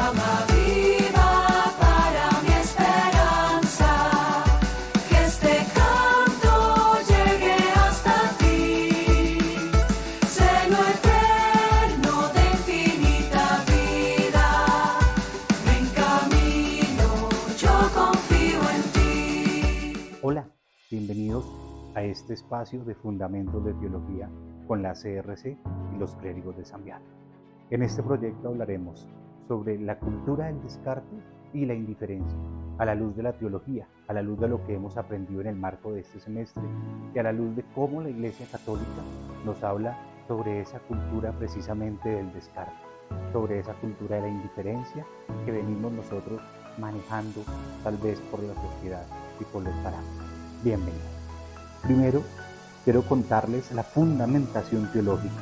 llama viva para mi esperanza, que este canto llegue hasta ti, seno eterno de infinita vida, me encamino, yo confío en ti. Hola, bienvenidos a este espacio de Fundamentos de Teología con la CRC y los clérigos de San Viator. En este proyecto hablaremos sobre la cultura del descarte y la indiferencia, a la luz de la teología, a la luz de lo que hemos aprendido en el marco de este semestre y a la luz de cómo la Iglesia Católica nos habla sobre esa cultura precisamente del descarte, sobre esa cultura de la indiferencia que venimos nosotros manejando tal vez por la sociedad y por los parámetros. Bienvenidos. Primero, quiero contarles la fundamentación teológica,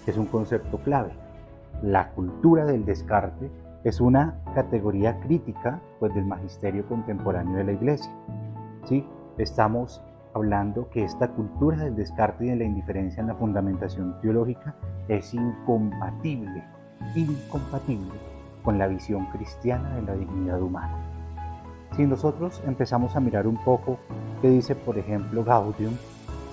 que es un concepto clave. La cultura del descarte es una categoría crítica pues, del magisterio contemporáneo de la Iglesia. ¿Sí? Estamos hablando que esta cultura del descarte y de la indiferencia en la fundamentación teológica es incompatible con la visión cristiana de la dignidad humana. Si nosotros empezamos a mirar un poco qué dice, por ejemplo, Gaudium,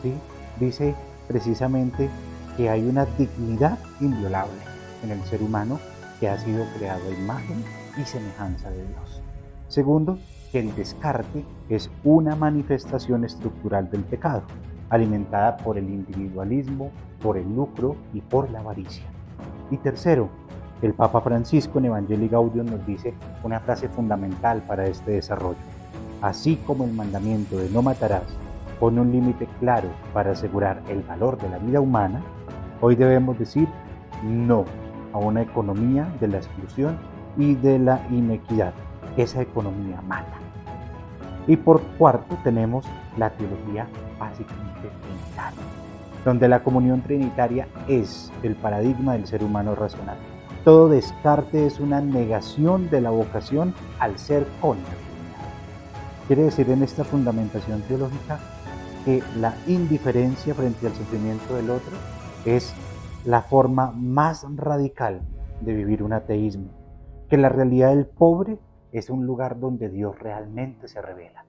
¿sí? Dice precisamente que hay una dignidad inviolable en el ser humano que ha sido creado a imagen y semejanza de Dios. Segundo, que el descarte es una manifestación estructural del pecado, alimentada por el individualismo, por el lucro y por la avaricia. Y tercero, el Papa Francisco en Evangelii Gaudium nos dice una frase fundamental para este desarrollo. Así como el mandamiento de no matarás pone un límite claro para asegurar el valor de la vida humana, hoy debemos decir no a una economía de la exclusión y de la inequidad. Esa economía mata. Y por cuarto tenemos la teología básicamente trinitaria, donde la comunión trinitaria es el paradigma del ser humano racional. Todo descarte es una negación de la vocación al ser con la divinidad. Quiere decir en esta fundamentación teológica que la indiferencia frente al sufrimiento del otro es la forma más radical de vivir un ateísmo, que la realidad del pobre es un lugar donde Dios realmente se revela.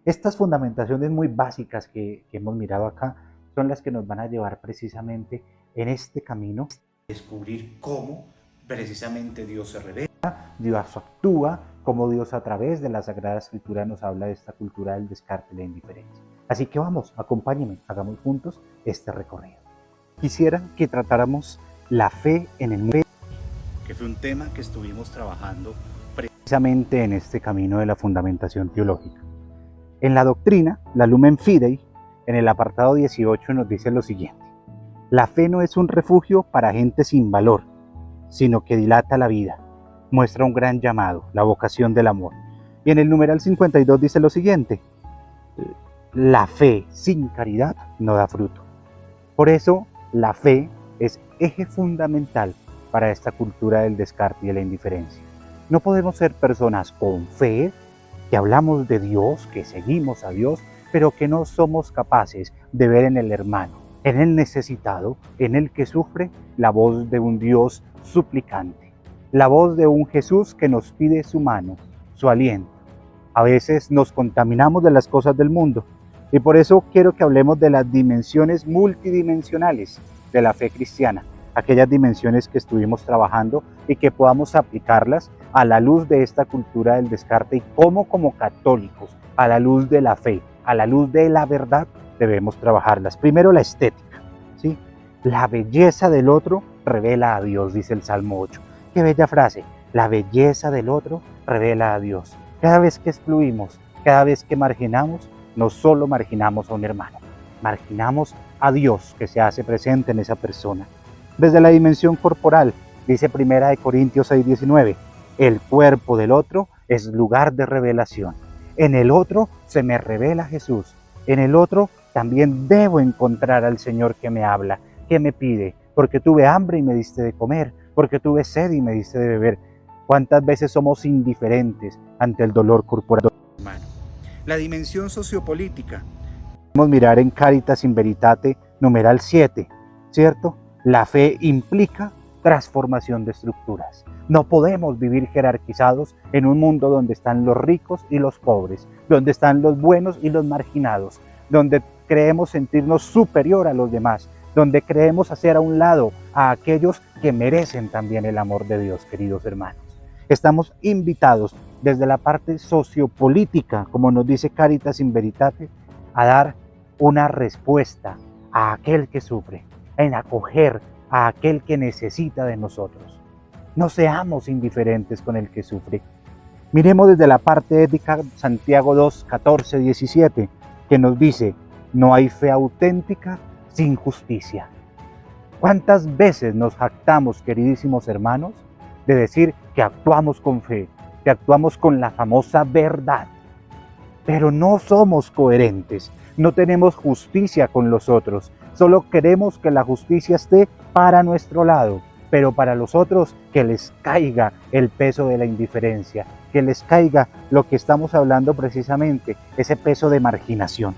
Estas fundamentaciones muy básicas que hemos mirado acá son las que nos van a llevar precisamente en este camino a descubrir cómo precisamente Dios se revela, Dios actúa, cómo Dios a través de la Sagrada Escritura nos habla de esta cultura del descarte y la indiferencia. Así que vamos, acompáñenme, hagamos juntos este recorrido. Quisiera que tratáramos la fe en el mundo, que fue un tema que estuvimos trabajando precisamente en este camino de la fundamentación teológica. En la doctrina, la Lumen Fidei, en el apartado 18 nos dice lo siguiente: la fe no es un refugio para gente sin valor, sino que dilata la vida, muestra un gran llamado, la vocación del amor. Y en el numeral 52 dice lo siguiente: la fe sin caridad no da fruto. Por eso, la fe es eje fundamental para esta cultura del descarte y de la indiferencia. No podemos ser personas con fe, que hablamos de Dios, que seguimos a Dios, pero que no somos capaces de ver en el hermano, en el necesitado, en el que sufre, la voz de un Dios suplicante, la voz de un Jesús que nos pide su mano, su aliento. A veces nos contaminamos de las cosas del mundo y por eso quiero que hablemos de las dimensiones multidimensionales de la fe cristiana, aquellas dimensiones que estuvimos trabajando y que podamos aplicarlas a la luz de esta cultura del descarte y cómo como católicos, a la luz de la fe, a la luz de la verdad, debemos trabajarlas. Primero la estética, ¿sí? La belleza del otro revela a Dios, dice el Salmo 8. Qué bella frase, la belleza del otro revela a Dios. Cada vez que excluimos, cada vez que marginamos, no solo marginamos a un hermano, marginamos a Dios que se hace presente en esa persona. Desde la dimensión corporal, dice 1 Corintios 6:19, el cuerpo del otro es lugar de revelación. En el otro se me revela Jesús. En el otro también debo encontrar al Señor que me habla, que me pide, porque tuve hambre y me diste de comer, porque tuve sed y me diste de beber. ¿Cuántas veces somos indiferentes ante el dolor corporal humano? La dimensión sociopolítica. Podemos mirar en Caritas in Veritate, numeral 7, ¿cierto? La fe implica transformación de estructuras. No podemos vivir jerarquizados en un mundo donde están los ricos y los pobres, donde están los buenos y los marginados, donde creemos sentirnos superior a los demás, donde creemos hacer a un lado a aquellos que merecen también el amor de Dios, queridos hermanos. Estamos invitados desde la parte sociopolítica, como nos dice Caritas in Veritate, a dar una respuesta a aquel que sufre, en acoger a aquel que necesita de nosotros. No seamos indiferentes con el que sufre. Miremos desde la parte ética Santiago 2, 14, 17, que nos dice, no hay fe auténtica sin justicia. ¿Cuántas veces nos jactamos, queridísimos hermanos, de decir que actuamos con fe, que actuamos con la famosa verdad? Pero no somos coherentes, no tenemos justicia con los otros, solo queremos que la justicia esté para nuestro lado, pero para los otros que les caiga el peso de la indiferencia, que les caiga lo que estamos hablando precisamente, ese peso de marginación.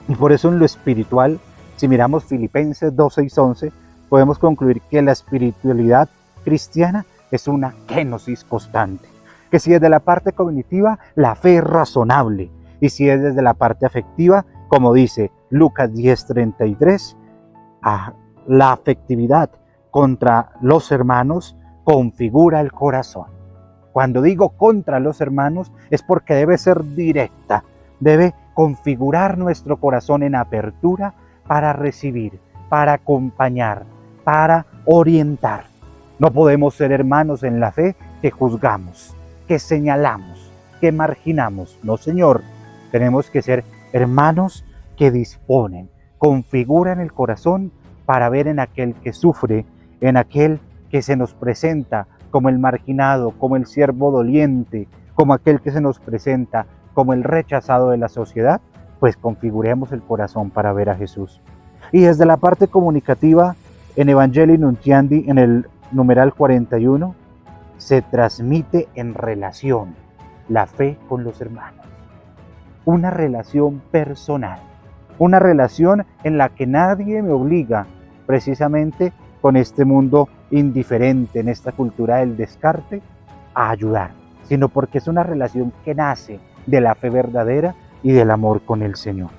Y por eso en lo espiritual, si miramos Filipenses 2, 6, 11, podemos concluir que la espiritualidad cristiana es una kenosis constante. Que si es de la parte cognitiva, la fe es razonable. Y si es desde la parte afectiva, como dice Lucas 10:33, la afectividad contra los hermanos configura el corazón. Cuando digo contra los hermanos es porque debe ser directa, debe configurar nuestro corazón en apertura para recibir, para acompañar, para orientar. No podemos ser hermanos en la fe que juzgamos, que señalamos, que marginamos. No, Señor, tenemos que ser hermanos que disponen, configuran el corazón para ver en aquel que sufre, en aquel que se nos presenta como el marginado, como el siervo doliente, como aquel que se nos presenta como el rechazado de la sociedad, pues configuremos el corazón para ver a Jesús. Y desde la parte comunicativa, en Evangelii Nuntiandi, en el numeral 41, se transmite en relación la fe con los hermanos. Una relación personal, una relación en la que nadie me obliga, precisamente con este mundo indiferente, en esta cultura del descarte, a ayudar, sino porque es una relación que nace de la fe verdadera y del amor con el Señor.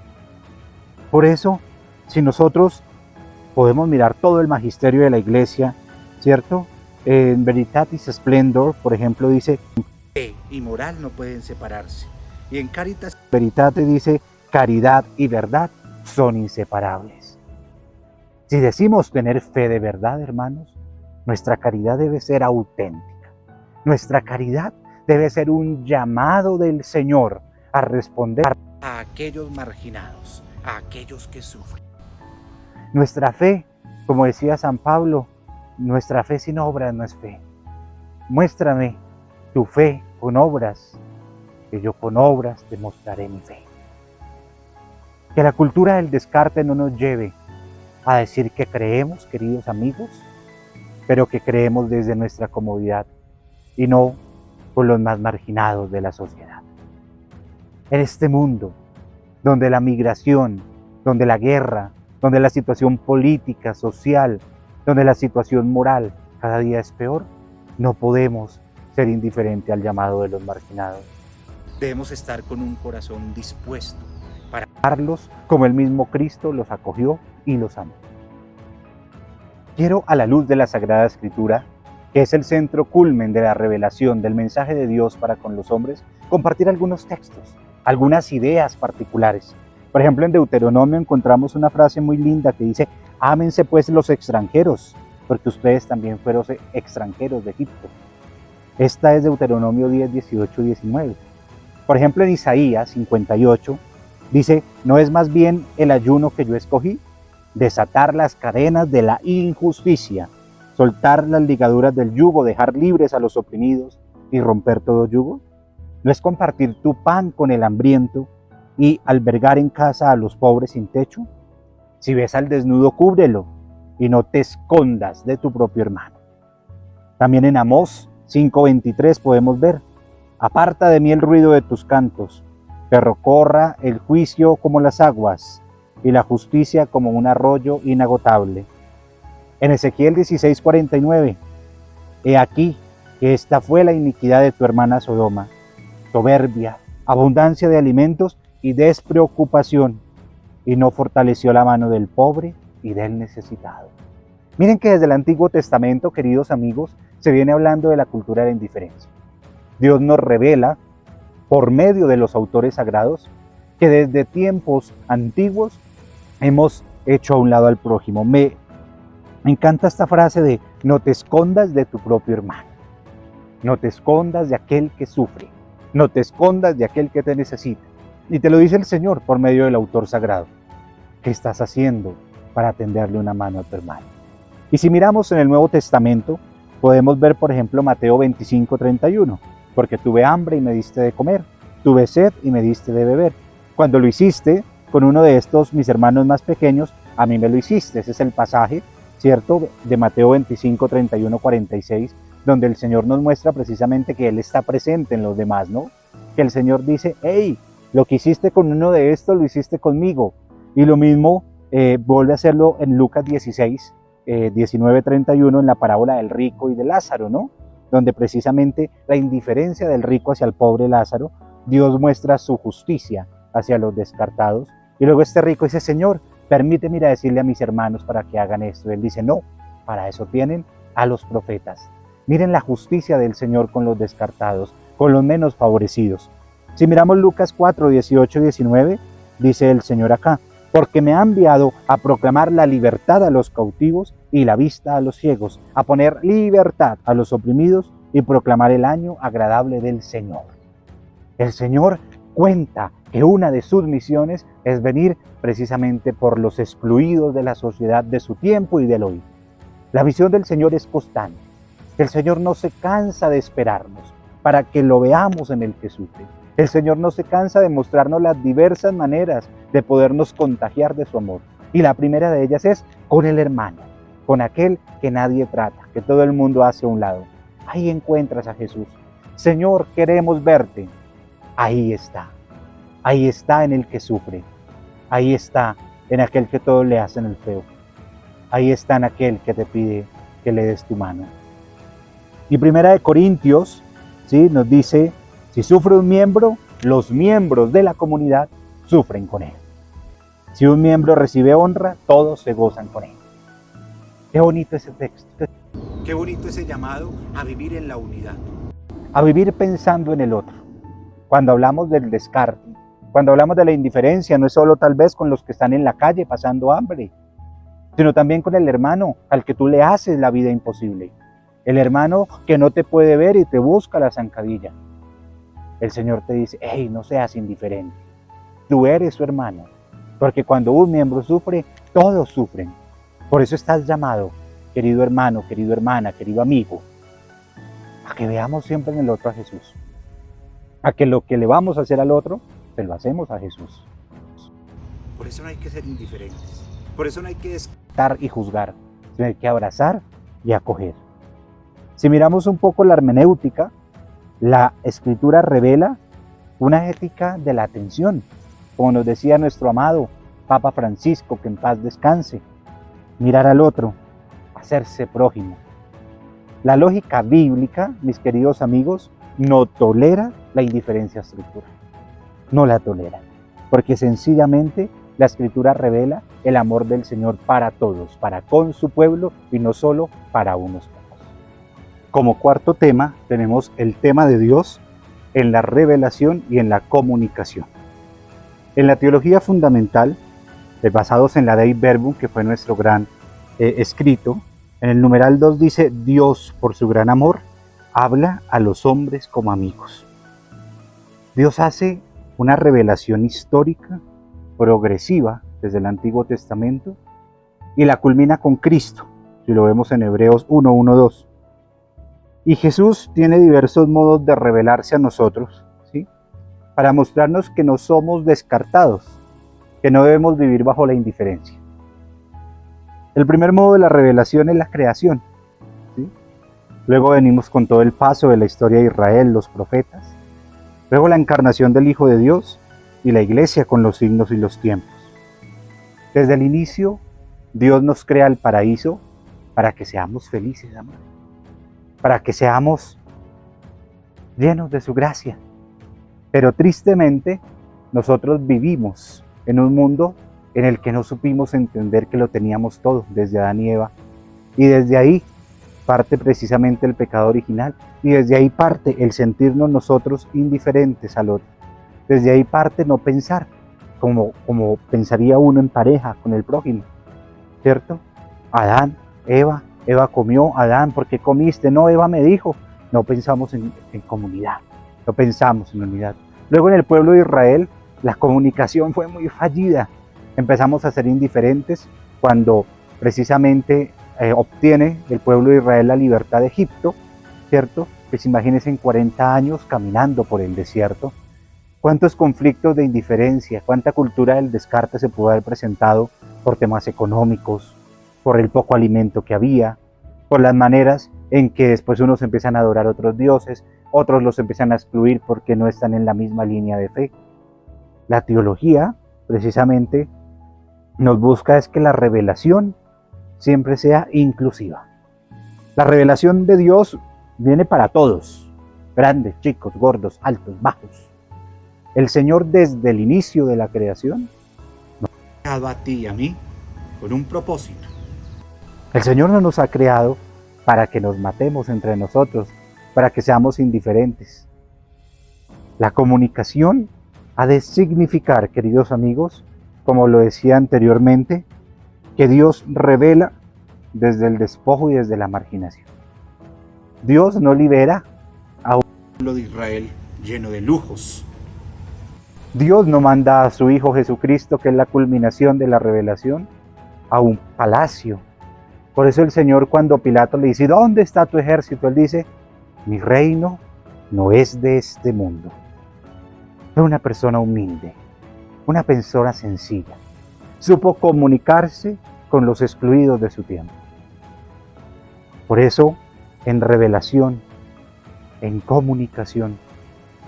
Por eso, si nosotros podemos mirar todo el magisterio de la Iglesia, ¿cierto? En Veritatis Splendor, por ejemplo, dice, fe y moral no pueden separarse. Y en Caritas Veritate dice, caridad y verdad son inseparables. Si decimos tener fe de verdad, hermanos, nuestra caridad debe ser auténtica. Nuestra caridad debe ser un llamado del Señor a responder a aquellos marginados, a aquellos que sufren. Nuestra fe, como decía San Pablo, nuestra fe sin obras no es fe. Muéstrame tu fe con obras, que yo con obras te mostraré mi fe. Que la cultura del descarte no nos lleve a decir que creemos, queridos amigos, pero que creemos desde nuestra comodidad y no con los más marginados de la sociedad. En este mundo, donde la migración, donde la guerra, donde la situación política, social, donde la situación moral cada día es peor, no podemos ser indiferentes al llamado de los marginados. Debemos estar con un corazón dispuesto para amarlos como el mismo Cristo los acogió y los amó. Quiero, a la luz de la Sagrada Escritura, que es el centro culmen de la revelación del mensaje de Dios para con los hombres, compartir algunos textos, algunas ideas particulares. Por ejemplo, en Deuteronomio encontramos una frase muy linda que dice, ámense pues los extranjeros, porque ustedes también fueron extranjeros de Egipto. Esta es Deuteronomio 10, 18 y 19. Por ejemplo, en Isaías 58, dice, ¿no es más bien el ayuno que yo escogí? Desatar las cadenas de la injusticia, soltar las ligaduras del yugo, dejar libres a los oprimidos y romper todo yugo. ¿No es compartir tu pan con el hambriento y albergar en casa a los pobres sin techo? Si ves al desnudo, cúbrelo y no te escondas de tu propio hermano. También en Amós 5:23 podemos ver, aparta de mí el ruido de tus cantos, que recorra el juicio como las aguas y la justicia como un arroyo inagotable. En Ezequiel 16:49, he aquí que esta fue la iniquidad de tu hermana Sodoma, soberbia, abundancia de alimentos y despreocupación, y no fortaleció la mano del pobre y del necesitado. Miren que desde el Antiguo Testamento, queridos amigos, se viene hablando de la cultura de la indiferencia. Dios nos revela, por medio de los autores sagrados, que desde tiempos antiguos hemos hecho a un lado al prójimo. Me encanta esta frase de no te escondas de tu propio hermano, no te escondas de aquel que sufre, no te escondas de aquel que te necesita. Y te lo dice el Señor por medio del autor sagrado. ¿Qué estás haciendo para tenderle una mano a tu hermano? Y si miramos en el Nuevo Testamento, podemos ver, por ejemplo, Mateo 25:31, porque tuve hambre y me diste de comer, tuve sed y me diste de beber. Cuando lo hiciste con uno de estos mis hermanos más pequeños, a mí me lo hiciste. Ese es el pasaje, ¿cierto?, de Mateo 25:31, 46, donde el Señor nos muestra precisamente que Él está presente en los demás, ¿no? Que el Señor dice, hey, lo que hiciste con uno de estos, lo hiciste conmigo. Y lo mismo vuelve a hacerlo en Lucas 16, 19:31, en la parábola del rico y de Lázaro, ¿no? Donde precisamente la indiferencia del rico hacia el pobre Lázaro, Dios muestra su justicia hacia los descartados. Y luego este rico dice, Señor, permíteme ir a decirle a mis hermanos para que hagan esto. Él dice, no, para eso tienen a los profetas. Miren la justicia del Señor con los descartados, con los menos favorecidos. Si miramos Lucas 4, 18 y 19, dice el Señor acá, porque me ha enviado a proclamar la libertad a los cautivos y la vista a los ciegos, a poner libertad a los oprimidos y proclamar el año agradable del Señor. El Señor cuenta que una de sus misiones es venir precisamente por los excluidos de la sociedad de su tiempo y del hoy. La visión del Señor es constante. El Señor no se cansa de esperarnos para que lo veamos en el que sufre. El Señor no se cansa de mostrarnos las diversas maneras de podernos contagiar de su amor. Y la primera de ellas es con el hermano, con aquel que nadie trata, que todo el mundo hace a un lado. Ahí encuentras a Jesús. Señor, queremos verte. Ahí está en el que sufre. Ahí está en aquel que todos le hacen el feo. Ahí está en aquel que te pide que le des tu mano. Y Primera de Corintios, ¿sí?, nos dice, si sufre un miembro, los miembros de la comunidad sufren con él. Si un miembro recibe honra, todos se gozan con él. Qué bonito ese texto. Qué bonito ese llamado a vivir en la unidad. A vivir pensando en el otro. Cuando hablamos del descarte, cuando hablamos de la indiferencia, no es solo tal vez con los que están en la calle pasando hambre, sino también con el hermano al que tú le haces la vida imposible. El hermano que no te puede ver y te busca la zancadilla. El Señor te dice, hey, no seas indiferente. Tú eres su hermano. Porque cuando un miembro sufre, todos sufren. Por eso estás llamado, querido hermano, querido hermana, querido amigo, a que veamos siempre en el otro a Jesús. A que lo que le vamos a hacer al otro, se lo hacemos a Jesús. Por eso no hay que ser indiferentes. Por eso no hay que descartar y juzgar, sino hay que abrazar y acoger. Si miramos un poco la hermenéutica, la Escritura revela una ética de la atención, como nos decía nuestro amado Papa Francisco, que en paz descanse. Mirar al otro, hacerse prójimo. La lógica bíblica, mis queridos amigos, no tolera la indiferencia estructural. No la tolera, porque sencillamente la Escritura revela el amor del Señor para todos, para con su pueblo y no solo para unos pocos. Como cuarto tema tenemos el tema de Dios en la revelación y en la comunicación. En la teología fundamental, basados en la Dei Verbum, que fue nuestro gran escrito, en el numeral 2 dice, Dios, por su gran amor, habla a los hombres como amigos. Dios hace una revelación histórica, progresiva, desde el Antiguo Testamento, y la culmina con Cristo, si lo vemos en Hebreos 1, 1, 2. Y Jesús tiene diversos modos de revelarse a nosotros, ¿sí?, para mostrarnos que no somos descartados, que no debemos vivir bajo la indiferencia. El primer modo de la revelación es la creación, ¿sí? Luego venimos con todo el paso de la historia de Israel, los profetas. Luego la encarnación del Hijo de Dios y la Iglesia con los signos y los tiempos. Desde el inicio, Dios nos crea el paraíso para que seamos felices, amado, para que seamos llenos de su gracia. Pero tristemente, nosotros vivimos en un mundo en el que no supimos entender que lo teníamos todo desde Adán y Eva. Y desde ahí parte precisamente el pecado original. Y desde ahí parte el sentirnos nosotros indiferentes al otro. Desde ahí parte no pensar como pensaría uno en pareja con el prójimo, ¿cierto? Adán, Eva comió, Adán, ¿por qué comiste? No, Eva me dijo. No pensamos en comunidad, no pensamos en unidad. Luego en el pueblo de Israel la comunicación fue muy fallida. Empezamos a ser indiferentes cuando precisamente obtiene el pueblo de Israel la libertad de Egipto, ¿cierto? Pues imagínense en 40 años caminando por el desierto. ¿Cuántos conflictos de indiferencia, cuánta cultura del descarte se pudo haber presentado por temas económicos, por el poco alimento que había, por las maneras en que después unos empiezan a adorar a otros dioses, otros los empiezan a excluir porque no están en la misma línea de fe? La teología, precisamente, nos busca es que la revelación siempre sea inclusiva. La revelación de Dios viene para todos, grandes, chicos, gordos, altos, bajos. El Señor desde el inicio de la creación nos ha creado a ti y a mí con un propósito. El Señor no nos ha creado para que nos matemos entre nosotros, para que seamos indiferentes. La comunicación ha de significar, queridos amigos, como lo decía anteriormente, que Dios revela desde el despojo y desde la marginación. Dios no libera a un pueblo de Israel lleno de lujos. Dios no manda a su Hijo Jesucristo, que es la culminación de la revelación, a un palacio. Por eso el Señor, cuando Pilato le dice, ¿dónde está tu ejército?, Él dice, mi reino no es de este mundo. Fue una persona humilde, una persona sencilla. Supo comunicarse con los excluidos de su tiempo. Por eso, en revelación, en comunicación,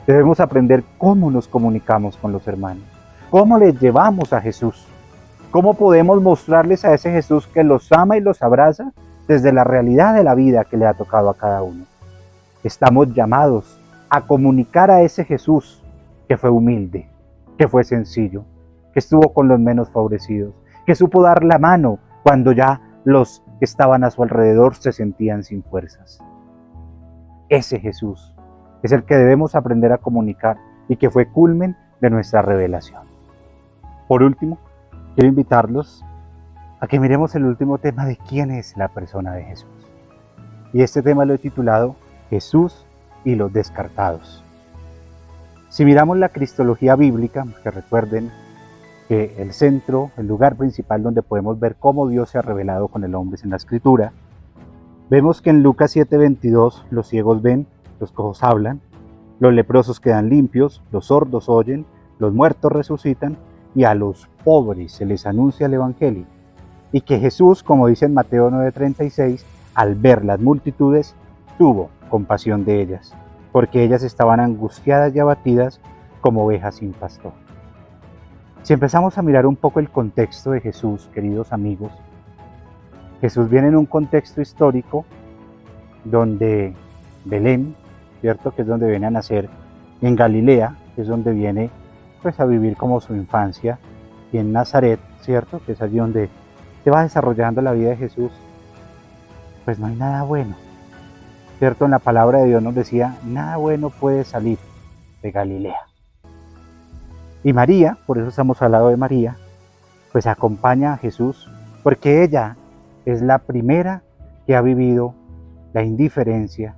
debemos aprender cómo nos comunicamos con los hermanos, cómo les llevamos a Jesús, cómo podemos mostrarles a ese Jesús que los ama y los abraza desde la realidad de la vida que le ha tocado a cada uno. Estamos llamados a comunicar a ese Jesús que fue humilde, que fue sencillo, que estuvo con los menos favorecidos, que supo dar la mano cuando ya los que estaban a su alrededor se sentían sin fuerzas. Ese Jesús es el que debemos aprender a comunicar y que fue culmen de nuestra revelación. Por último, quiero invitarlos a que miremos el último tema de quién es la persona de Jesús. Y este tema lo he titulado Jesús y los descartados. Si miramos la cristología bíblica, que recuerden que el centro, el lugar principal donde podemos ver cómo Dios se ha revelado con el hombre es en la Escritura, vemos que en Lucas 7:22 los ciegos ven, los cojos hablan, los leprosos quedan limpios, los sordos oyen, los muertos resucitan y a los pobres se les anuncia el Evangelio. Y que Jesús, como dice en Mateo 9:36, al ver las multitudes, tuvo compasión de ellas, porque ellas estaban angustiadas y abatidas como ovejas sin pastor. Si empezamos a mirar un poco el contexto de Jesús, queridos amigos, Jesús viene en un contexto histórico donde Belén, ¿cierto?, que es donde viene a nacer, en Galilea, que es donde viene pues a vivir como su infancia, y en Nazaret, ¿cierto?, que es allí donde se va desarrollando la vida de Jesús, pues no hay nada bueno, ¿cierto? En la palabra de Dios nos decía, nada bueno puede salir de Galilea. Y María, por eso estamos hablando de María, pues acompaña a Jesús, porque ella es la primera que ha vivido la indiferencia,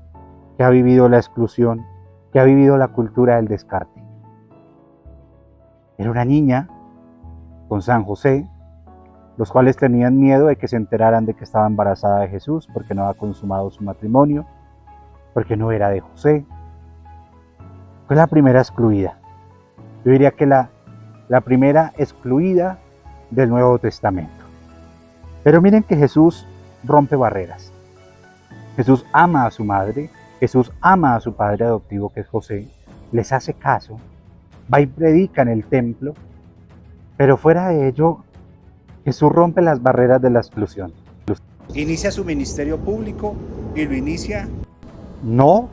que ha vivido la exclusión, que ha vivido la cultura del descarte. Era una niña con San José, los cuales tenían miedo de que se enteraran de que estaba embarazada de Jesús, porque no había consumado su matrimonio, porque no era de José. Fue la primera excluida. Yo diría que la primera excluida del Nuevo Testamento. Pero miren que Jesús rompe barreras. Jesús ama a su madre, Jesús ama a su padre adoptivo que es José, les hace caso, va y predica en el templo, pero fuera de ello, Jesús rompe las barreras de la exclusión. inicia su ministerio público y lo inicia. No,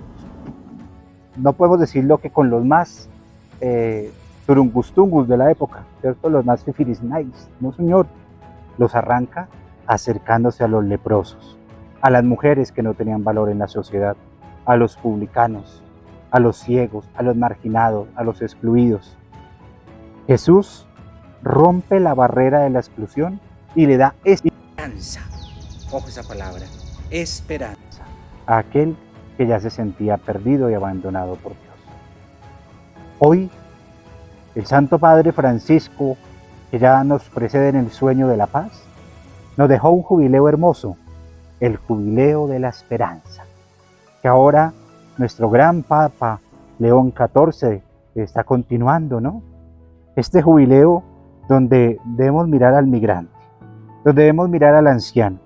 no podemos decirlo que con los más turungustungus de la época, ¿cierto? Los más fifirisnais, no señor, los arranca acercándose a los leprosos, a las mujeres que no tenían valor en la sociedad, a los publicanos, a los ciegos, a los marginados, a los excluidos. Jesús rompe la barrera de la exclusión y le da Esperanza, ojo esa palabra, esperanza. a aquel que ya se sentía perdido y abandonado por Dios. Hoy, el Santo Padre Francisco, que ya nos precede en el sueño de la paz, nos dejó un jubileo hermoso, el jubileo de la esperanza, que ahora nuestro gran Papa León XIV está continuando, ¿no? Este jubileo donde debemos mirar al migrante, donde debemos mirar al anciano,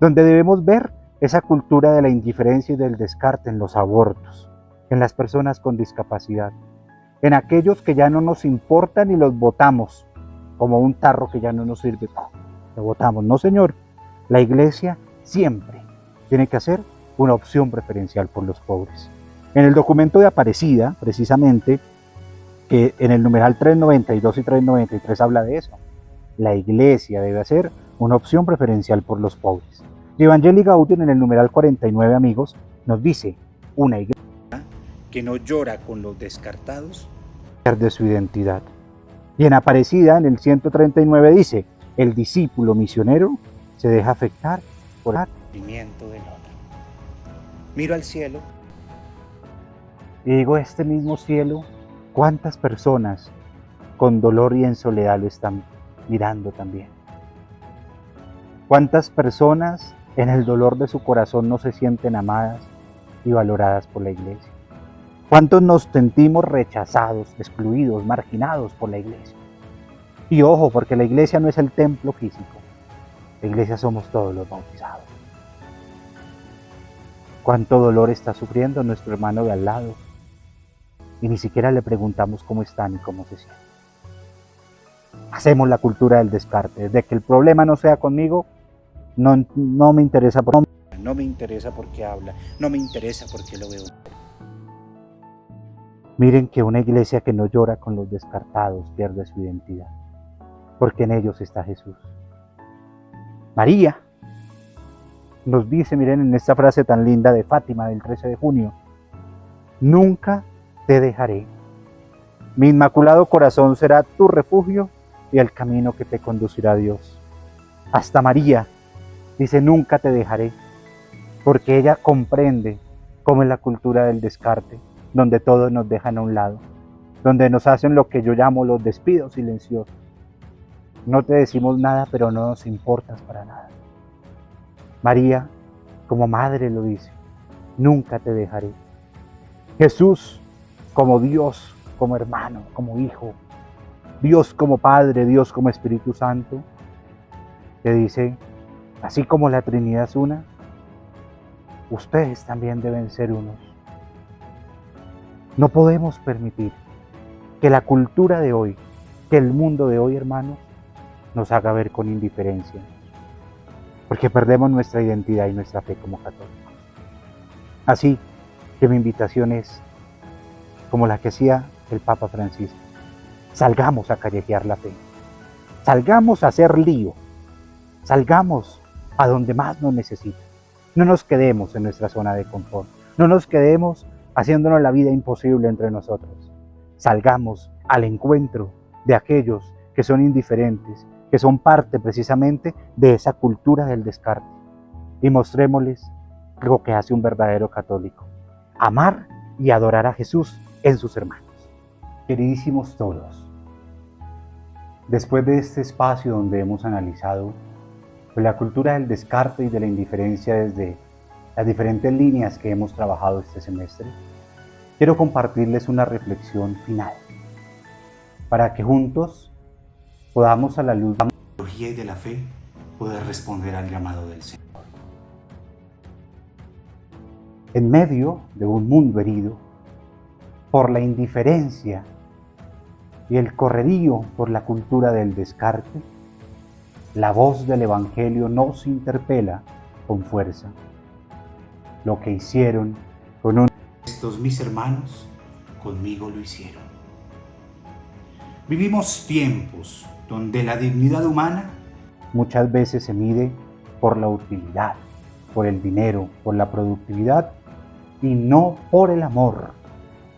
donde debemos ver esa cultura de la indiferencia y del descarte en los abortos, en las personas con discapacidad, en aquellos que ya no nos importan y los botamos, como un tarro que ya no nos sirve, lo botamos. No, señor, la Iglesia siempre tiene que hacer una opción preferencial por los pobres. En el documento de Aparecida, precisamente, que en el numeral 392 y 393 habla de eso. La Iglesia debe hacer una opción preferencial por los pobres. Y Evangelii Gaudium en el numeral 49, amigos, nos dice, una iglesia Que no llora con los descartados. de su identidad. Y en Aparecida, en el 139, dice, el discípulo misionero se deja afectar por el Sufrimiento del otro. Miro al cielo. Y digo, este mismo cielo, ¿cuántas personas con dolor y en soledad lo están mirando también? ¿Cuántas personas en el dolor de su corazón no se sienten amadas y valoradas por la Iglesia? ¿Cuántos nos sentimos rechazados, excluidos, marginados por la Iglesia? Y ojo, porque la Iglesia no es el templo físico. La Iglesia somos todos los bautizados. ¿Cuánto dolor está sufriendo nuestro hermano de al lado? Y ni siquiera le preguntamos cómo están y cómo se sienten. Hacemos la cultura del descarte. De que el problema no sea conmigo, no me interesa por No me interesa por qué habla, no me interesa por qué lo veo. Miren que una iglesia que no llora con los descartados pierde su identidad, porque en ellos está Jesús. María nos dice, miren en esta frase tan linda de Fátima del 13 de junio, nunca te dejaré. Mi inmaculado corazón será tu refugio y el camino que te conducirá a Dios. Hasta María dice, nunca te dejaré, porque ella comprende cómo es la cultura del descarte, donde todos nos dejan a un lado, donde nos hacen lo que yo llamo los despidos silenciosos. No te decimos nada, pero no nos importas para nada. María, como madre lo dice, nunca te dejaré. Jesús, como Dios, como hermano, como hijo, Dios como Padre, Dios como Espíritu Santo, te dice, así como la Trinidad es una, ustedes también deben ser unos. No podemos permitir que la cultura de hoy, que el mundo de hoy, hermanos, nos haga ver con indiferencia, porque perdemos nuestra identidad y nuestra fe como católicos. Así que mi invitación es, como la que hacía el Papa Francisco, salgamos a callejear la fe, salgamos a hacer lío, salgamos a donde más nos necesitan. No nos quedemos en nuestra zona de confort, no nos quedemos haciéndonos la vida imposible entre nosotros. Salgamos al encuentro de aquellos que son indiferentes, que son parte precisamente de esa cultura del descarte, y mostrémosles lo que hace un verdadero católico, amar y adorar a Jesús en sus hermanos. Queridísimos todos, después de este espacio donde hemos analizado la cultura del descarte y de la indiferencia desde las diferentes líneas que hemos trabajado este semestre, quiero compartirles una reflexión final para que juntos podamos, a la luz de la teología y de la fe, poder responder al llamado del Señor. En medio de un mundo herido por la indiferencia y el correrío por la cultura del descarte, la voz del Evangelio nos interpela con fuerza. Lo que hicieron con un... Estos mis hermanos conmigo lo hicieron. Vivimos tiempos donde la dignidad humana muchas veces se mide por la utilidad, por el dinero, por la productividad y no por el amor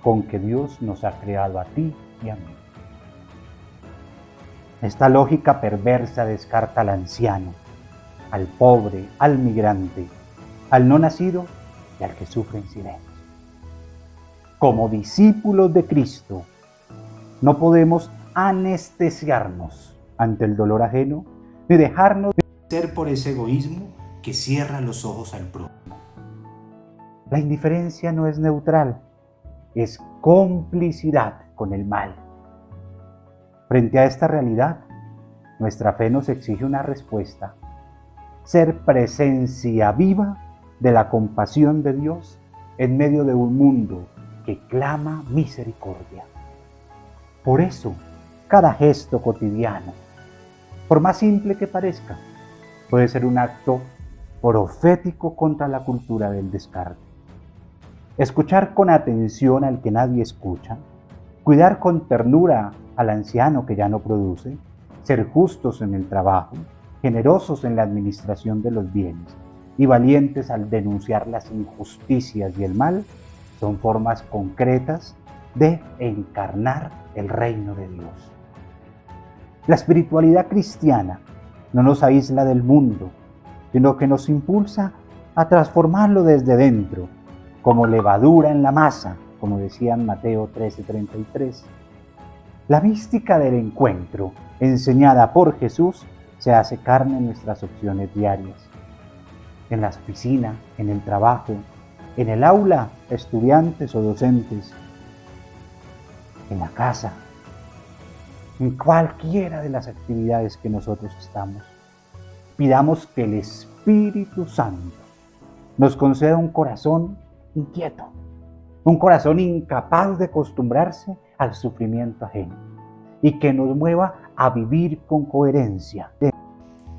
con que Dios nos ha creado a ti y a mí. Esta lógica perversa descarta al anciano, al pobre, al migrante, al no nacido y al que sufre en silencio. Como discípulos de Cristo, no podemos anestesiarnos ante el dolor ajeno ni dejarnos ser por ese egoísmo que cierra los ojos al prójimo. La indiferencia no es neutral, es complicidad con el mal. Frente a esta realidad, nuestra fe nos exige una respuesta: ser presencia viva de la compasión de Dios en medio de un mundo que clama misericordia. Por eso, cada gesto cotidiano, por más simple que parezca, puede ser un acto profético contra la cultura del descarte. Escuchar con atención al que nadie escucha, cuidar con ternura al anciano que ya no produce, ser justos en el trabajo, generosos en la administración de los bienes y valientes al denunciar las injusticias y el mal, son formas concretas de encarnar el reino de Dios. La espiritualidad cristiana no nos aísla del mundo, sino que nos impulsa a transformarlo desde dentro, como levadura en la masa, como decía en Mateo 13:33. La mística del encuentro, enseñada por Jesús, se hace carne en nuestras opciones diarias. En la oficina, en el trabajo, en el aula, estudiantes o docentes, en la casa, en cualquiera de las actividades que nosotros estamos. Pidamos que el Espíritu Santo nos conceda un corazón inquieto, un corazón incapaz de acostumbrarse al sufrimiento ajeno y que nos mueva a vivir con coherencia,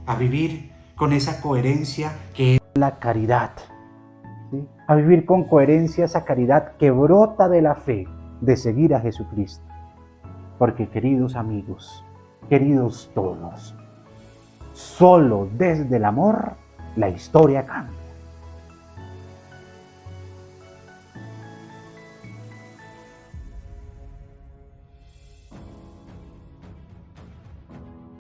a vivir con esa coherencia que es la caridad, ¿sí? A vivir con coherencia esa caridad que brota de la fe de seguir a Jesucristo. Porque, queridos amigos, queridos todos, solo desde el amor la historia cambia.